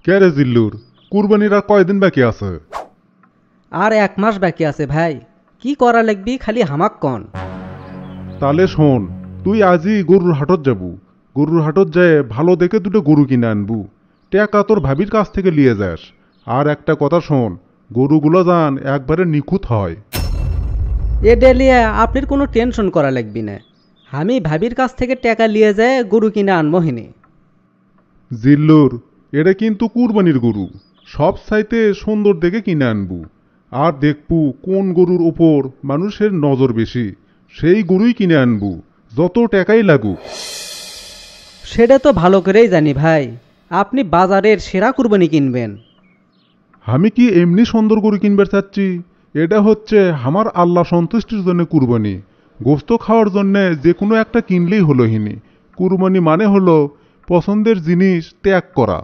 কে রে জিল্লুর, কুরবানির আর কয়দিন বাকি আছে? আর 1 মাস বাকি আছে ভাই। কি করা লাগবি খালি হামাক কন। তাহলে শোন, তুই আজই গরুর হাটত যাবু। গরুর হাটত যেয়ে ভালো দেখে দুটো গরু কিনে আনবু। টাকা তোর ভাবির কাছ থেকে নিয়ে যাস। আর একটা কথা শোন, গরুগুলো যান একবারে নিখুঁত হয়। এ ডেলিয়া আপনার কোনো টেনশন করা লাগবি না। আমি ভাবির কাছ থেকে টাকা নিয়ে যায় গরু কিনে আনবো হিনি। জিল্লুর, এটা কিন্তু কুরবানির গরু। সব চাইতে সুন্দর দেখে কিনে আনবু। আর দেখবু কোন গরুর ওপর মানুষের নজর বেশি, সেই গরুই কিনে আনবু, যত টাকাই লাগুক। সেটা তো ভালো করেই জানি ভাই। আপনি বাজারের সেরা কুরবানি কিনবেন। আমি কি এমনি সুন্দর গরু কিনবার চাচ্ছি? এটা হচ্ছে আমার আল্লাহ সন্তুষ্টির জন্য কুরবানি। গোস্ত খাওয়ার জন্য যে কোনো একটা কিনলেই হলো হিনি। কুরবানি মানে হলো পছন্দের জিনিস ত্যাগ করা।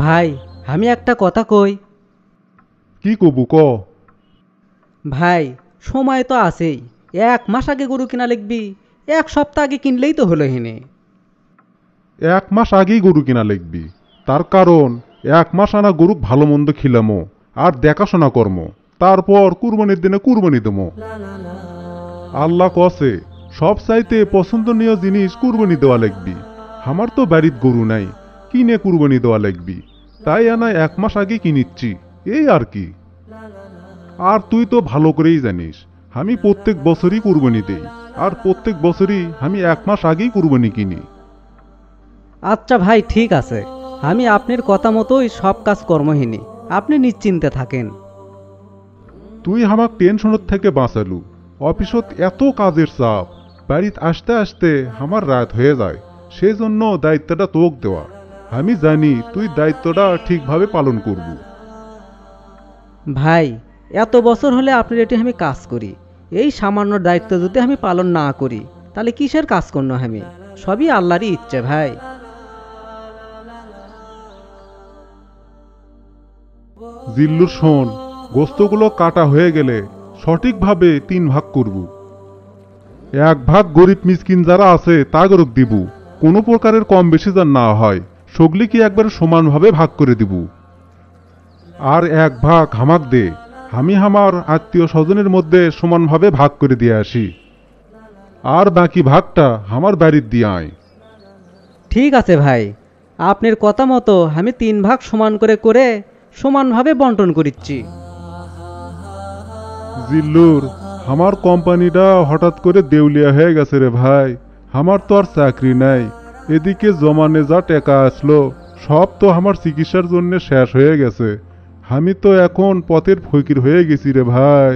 ভাই আমি একটা কথা কই। কি কবু ক। ভাই সময় তো আছেই। 1 মাস আগে গরু কিনা লিখবি, 1 সপ্তাহ আগে কিনলেই তো হলো হিনে। 1 মাস আগেই গরু কিনা লিখবি। তার কারণ 1 মাস আনা গরু ভালো মন্দ খিলামো আর দেখাশোনা কর্ম, তারপর কুরবানির দিনে কুরবানি দেবো। আল্লাহ কসে সব চাইতে পছন্দনীয় জিনিস কুরবানি দেওয়া লাগবি। আমার তো বাড়িত গরু নাই, কিনে কুরবানি দেওয়া লাগবি। তাই আনা 1 মাস আগে কিনিচ্ছি, এই আর কি। আর তুই তো ভালো করেই জানিস, আমি প্রত্যেক বছরই কুরবানি দেই। আর প্রত্যেক বছরই আমি 1 মাস আগেই কুরবানি কিনি। আচ্ছা ভাই ঠিক আছে, আমি আপনার কথা মতোই সব কাজ কর্মহীনী। আপনি নিশ্চিন্তে থাকেন। তুই আমাক টেনশনের থেকে বাঁচালু। অফিসত এত কাজের চাপ, বাড়িত আসতে আসতে আমার রাত হয়ে যায়। সেজন্য দায়িত্বটা তোক দেওয়া। আমি জানি তুই দায়িত্বটা ঠিকভাবে পালন করবি। ভাই এত বছর হলে আপনার এটি আমি কাজ করি। এই সামান্য দায়িত্ব যদি আমি পালন না করি তাহলে কিসের কাজ করব আমি? সবই আল্লাহরই ইচ্ছে ভাই। জিল্লুর শোন, গোস্তগুলো কাটা হয়ে গেলে সঠিকভাবে 3 ভাগ করব। 1 ভাগ গরিব মিসকিন যারা আছে তাগরক দিব। কোনো প্রকারের কম বেশি যেন না হয়, সগলি কি একবার সমানভাবে ভাগ করে দিব। আর 1 ভাগ হামাক দে, আমি আমার আত্মীয় স্বজনের মধ্যে সমানভাবে ভাগ করে দিয়ে আসি। আর বাকি ভাগটা আমার বাড়ির দিয়ে আয়। ঠিক আছে ভাই, আপনার কথা মতো আমি 3 ভাগ সমান করে করে সমানভাবে বন্টন করিচ্ছি। জিল্লুর, আমার কোম্পানিটা হঠাৎ করে দেউলিয়া হয়ে গেছে রে ভাই। আমার তো আর চাকরি নাই। এদিকে জমানে যা টাকা আসলো সব তো আমার চিকিৎসার জন্য শেষ হয়ে গেছে। আমি তো এখন পথের ফকির হয়ে গেছি রে ভাই।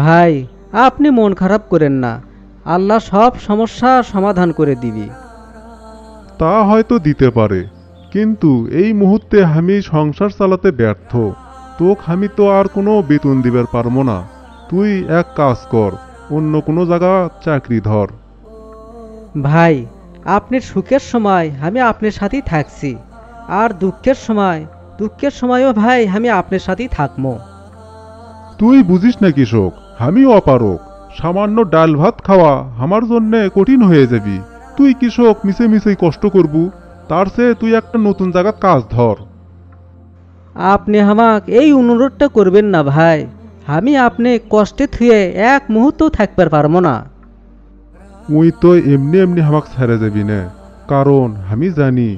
ভাই আপনি মন খারাপ করেন না, আল্লাহ সব সমস্যার সমাধান করে দিবি। তা হয়তো দিতে পারে, কিন্তু এই মুহূর্তে আমি সংসার চালাতে ব্যর্থ। তোকে আমি তো আর কোনো বেতন দিবার পারবো না। তুই এক কাজ কর, অন্য কোনো জায়গা চাকরি ধর। ভাই আপনার সুখের সময় আমি আপনার সাথেই থাকছি, আর দুঃখের সময়ও ভাই আমি আপনার সাথেই থাকবো। তুই বুঝিস না কৃষক, আমিও অপারক। সামান্য ডাল ভাত খাওয়া আমার জন্যে কঠিন হয়ে যাবি। তুই কৃষক মিশে মিশেই কষ্ট করবু, তার চেয়ে তুই একটা নতুন জায়গার কাজ ধর। আপনি আমাক এই অনুরোধটা করবেন না ভাই। আমি আপনি কষ্টে থুয়ে এক মুহূর্তও থাকতে পারবো না। তুই তো এমনি এমনি হামাক ছেড়ে যাবি না, কারণ আমি জানি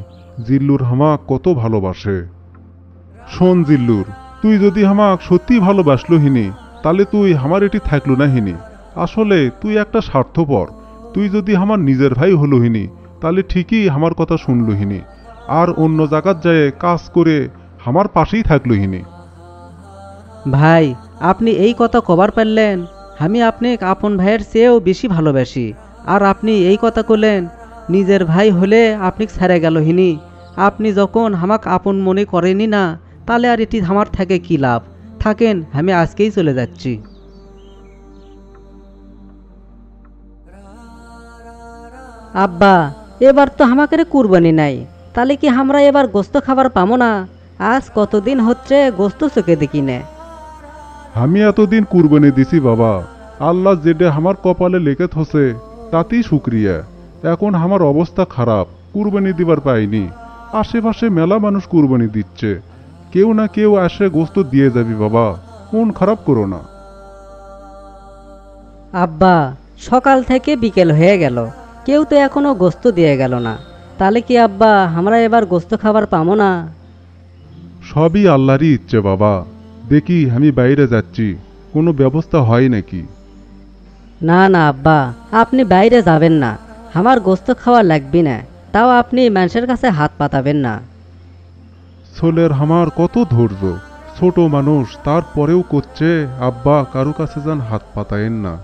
জিল্লুর হামাক কত ভালোবাসে। শোন জিল্লুর, তুই যদি হামাক সত্যি ভালোবাসলো হিনি, তাহলে তুই আমার এটি থাকলো না হিনি। আসলে তুই একটা স্বার্থপর। তুই যদি আমার নিজের ভাই হলো হিনি, তাহলে ঠিকই আমার কথা শুনলো হিনি, আর অন্য জায়গার যায় কাজ করে আমার পাশেই থাকলো হিনি। ভাই আপনি এই কথা কবার পারলেন? আমি আপনি আপন ভাইয়ের চেয়েও বেশি ভালোবাসি। আর আপনি এই কথা করলেন নিজের ভাই হলে আপনি ছেড়ে গেল হিনি। আপনি যখন আমাক আপন মনে করেনি না, তাহলে আর এটি আমার থেকে কি লাভ? থাকেন, আমি আজকেই চলে যাচ্ছি। আব্বা, এবার তো আমাকে কুরবানি নাই, তাহলে কি আমরা এবার গোস্ত খাবার পাবো না? আজ কতদিন হচ্ছে গোস্ত চোখে দেখি না। আমি এতদিন কুরবানি দিছি বাবা। আল্লাহ যেটা আমার কপালে লেখে থসে তাতেই শুক্রিয়া। এখন আমার অবস্থা খারাপ, কুরবানি দিবার পাইনি। আশেপাশে মেলা মানুষ কুরবানি দিচ্ছে, কেউ না কেউ আসে গোস্ত দিয়ে যাবি বাবা, মন খারাপ করো না। আব্বা, সকাল থেকে বিকেল হয়ে গেল, কেউ তো এখনো গোস্ত দিয়ে গেল না। তাহলে কি আব্বা আমরা এবার গোস্ত খাবার পাবো না? সবই আল্লাহরই ইচ্ছে বাবা। দেখি আমি বাইরে যাচ্ছি, কোনো ব্যবস্থা হয় নাকি। না না আব্বা, আপনি বাইরে যাবেন না, আমার গোস্ত খাওয়া লাগবে না, তাও আপনি মানুষের কাছে হাত পাতাবেন না। ছোলের আমার কত ধৈর্য, ছোট মানুষ তারপরেও করছে আব্বা কারো কাছে যান হাত পাতায়েন না।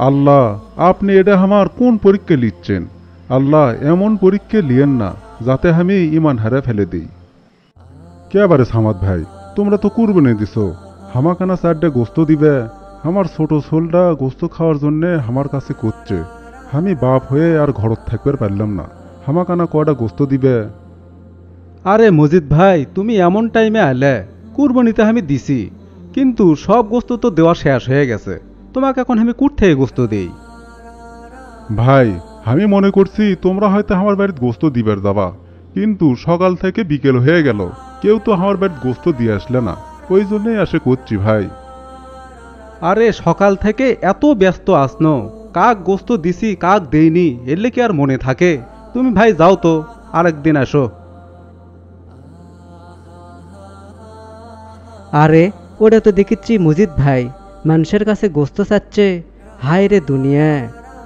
আল্লাহ, আপনি এটা আমার কোন পরীক্ষা লিখছেন? আল্লাহ, এমন পরীক্ষা লিয়েন না যাতে আমি ইমান হারা ফেলে দিই। কে বারে সামাদ ভাই, তোমরা তো কুরবানি দিছো, হামাকানা চারটে গোস্ত দিবে? আমার ছোট ছোলটা গোস্ত খাওয়ার জন্যে আমার কাছে করছে, আমি বাপ হয়ে আর ঘরত থাকতে পারলাম না, হামাকানা কয়টা গোস্ত দিবে? আরে মজিদ ভাই, তুমি এমন টাইমে আলে, কুরবানিতে আমি দিছি, কিন্তু সব গোস্ত তো দেওয়া শেষ হয়ে গেছে, তোমাকে এখন আমি কুট থেকে গোস্ত দেই? ভাই, আমি মনে করছি তোমরা হয়তো আমার বাড়িতে গোস্ত দিবার যাবা, কিন্তু সকাল থেকে বিকেল হয়ে গেল, কেউ তো আমার বাড়িতে গোস্ত দিয়ে আসলে না, ওই জন্যই আসে করছি ভাই। আরে সকাল থেকে এত ব্যস্ত আসনো, কাক গোস্ত দিছি কাক দেইনি এলে কি আর মনে থাকে? তুমি ভাই যাও তো, আরেকদিন আসো। আরে ওটা তো দেখেছি মজিদ ভাই মানুষের কাছে গোস্ত চাচ্ছে। হায় রে দুনিয়া,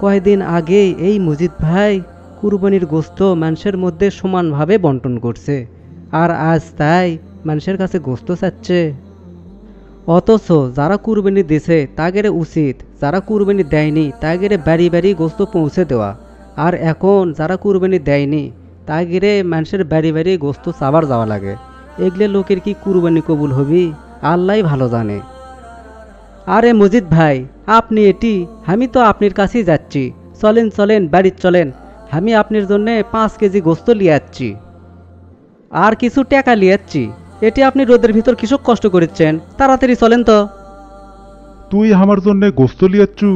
কয়দিন আগে এই মজিদ ভাই কুরবানির গোস্ত মানুষের মধ্যে সমানভাবে বন্টন করছে, আর আজ তাই মানুষের কাছে গোস্ত চাচ্ছে। অথচ যারা কুরবানি দিছে তাগেরে উচিত, যারা কুরবানি দেয়নি তাগেরে বাড়ি বাড়ি গোস্ত পৌঁছে দেওয়া। আর এখন যারা কুরবানি দেয়নি তাগেরে মানুষের বাড়ি বাড়ি গোস্ত চাবার যাওয়া লাগে। এগলে লোকের কি কুরবানি কবুল হবি আল্লাহ ভালো জানে। আরে মজিদ ভাই, আপনি এটি, আমি তো আপনার কাছেই যাচ্ছি, চলেন চলেন বাড়ির চলেন, আমি আপনার জন্যে 5 কেজি গোস্ত লিয়ে যাচ্ছি আর কিছু টাকা লিয়ে যাচ্ছি। এটি আপনি রোদের ভিতর কিসব কষ্ট করেছেন, তাড়াতাড়ি চলেন তো। তুই আমার জন্য গোস্ত লিয়াচ্ছু,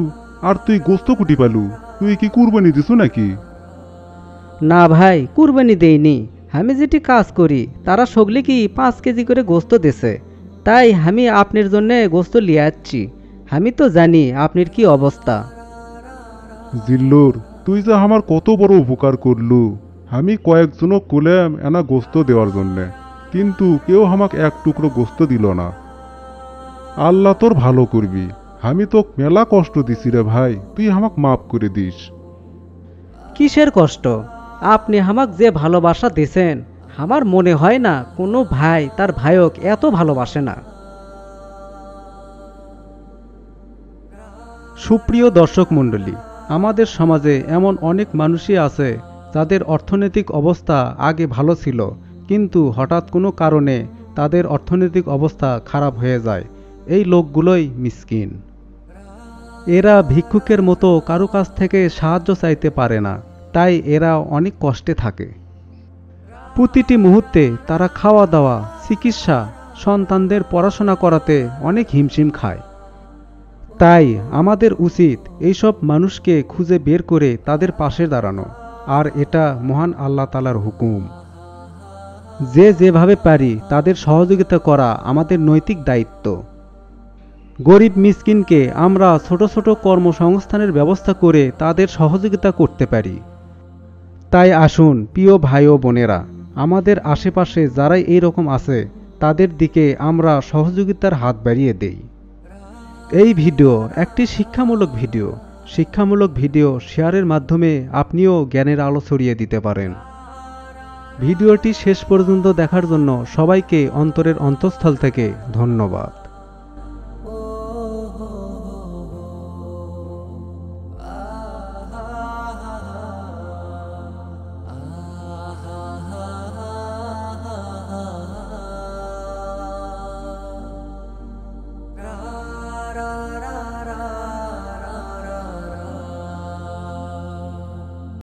আর তুই গোস্ত কুটি পালু? তুই কি কুরবানি দিছু নাকি? না ভাই, কুরবানি দেইনি, আমি যেটি কাজ করি তারা সগলি কি 5 কেজি করে গোস্ত দেছে, তাই আমি আপনার জন্যে গোস্ত লিয়ে যাচ্ছি। আমি তো জানি আপনার কি অবস্থা। জিল্লুর, তুই যে আমার কত বড় উপকার করলু। আমি কয়েকজনক কুলাম এনা গোস্ত দেওয়ার জন্যে, কিন্তু কেউ আমাকে এক টুকরো গোস্ত দিল না। আল্লাহ তোর ভালো করবি, আমি তো মেলা কষ্ট দিছি রে ভাই, তুই আমাকে মাফ করে দিস। কিসের কষ্ট? আপনি আমাক যে ভালোবাসা দিয়েছেন, আমার মনে হয় না কোনো ভাই তার ভাইক এত ভালোবাসে না। সুপ্রিয় দর্শক মণ্ডলী, আমাদের সমাজে এমন অনেক মানুষই আছে যাদের অর্থনৈতিক অবস্থা আগে ভালো ছিল, কিন্তু হঠাৎ কোনো কারণে তাদের অর্থনৈতিক অবস্থা খারাপ হয়ে যায়। এই লোকগুলোই মিসকিন। এরা ভিক্ষুকের মতো কারো কাছ থেকে সাহায্য চাইতে পারে না, তাই এরা অনেক কষ্টে থাকে। প্রতিটি মুহূর্তে তারা খাওয়া দাওয়া, চিকিৎসা, সন্তানদের পড়াশোনা করাতে অনেক হিমশিম খায়। তাই আমাদের উচিত এইসব মানুষকে খুঁজে বের করে তাদের পাশে দাঁড়ানো, আর এটা মহান আল্লাহ তাআলার হুকুম। যে যেভাবে পারি তাদের সহযোগিতা করা আমাদের নৈতিক দায়িত্ব। গরিব মিসকিনকে আমরা ছোট ছোট কর্মসংস্থানের ব্যবস্থা করে তাদের সহযোগিতা করতে পারি। তাই আসুন প্রিয় ভাই ও বোনেরা, আমাদের আশেপাশে যারাই এইরকম আছে তাদের দিকে আমরা সহযোগিতার হাত বাড়িয়ে দেই। এই ভিডিও একটি শিক্ষামূলক ভিডিও শেয়ারের মাধ্যমে আপনিও জ্ঞানের আলো ছড়িয়ে দিতে পারেন। ভিডিওটি শেষ পর্যন্ত দেখার জন্য সবাইকে অন্তরের অন্তঃস্থল থেকে ধন্যবাদ।